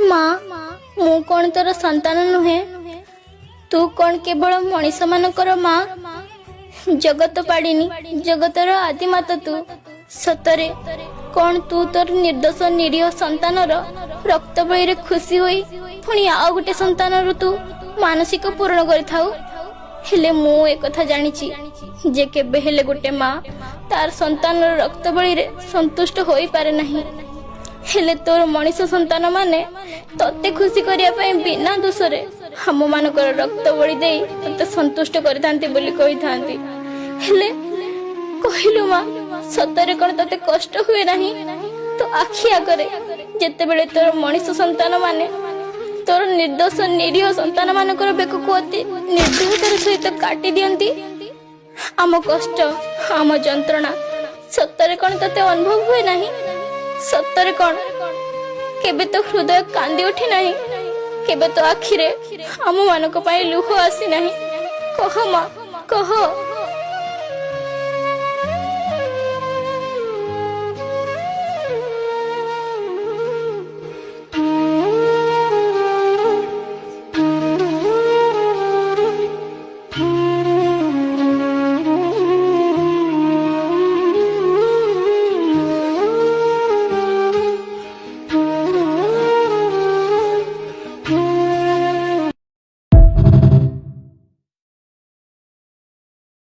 माँ मु कौन तोर संतान नुहे तू कौन केवल मनीष मानकर माँ जगत पाड़िनी जगतर आदिमाता तू सतरे कौन तू तोर निर्दोष निरीह संतान रक्त बळी खुशी होई पुणी आउ गोटे संतान तू मानसिक पूर्ण करिथाउ हेले मु एक कथा जानिछि जे केबे हेले गोटे माँ तार संतान रक्त बळी संतुष्ट होई पारे नहीं हेले तोर मनीष संतान माने तते खुशी करिया पई बिना दोषरे हम मानकर रक्त बळी देई तते संतुष्ट करिथांती बोली कहिथांती हेले कहिलु माँ सतरे कोन तते कष्ट हुए नहीं तो आखि आगरे जेते बेले तोर मनीष संतान माने तोर निर्दोष निरीह संतान मानकर बेक को अति निर्दयतार सहित काटी दियंती आम कष्ट आम जंत्रणा सतरे कोन तते अनुभव हुए नहीं सतरे कौन केबे तो हृदय कांदी उठी नहीं केबे तो आखिरे आम मानक पाई लुह आसी नहीं कह माँ कह।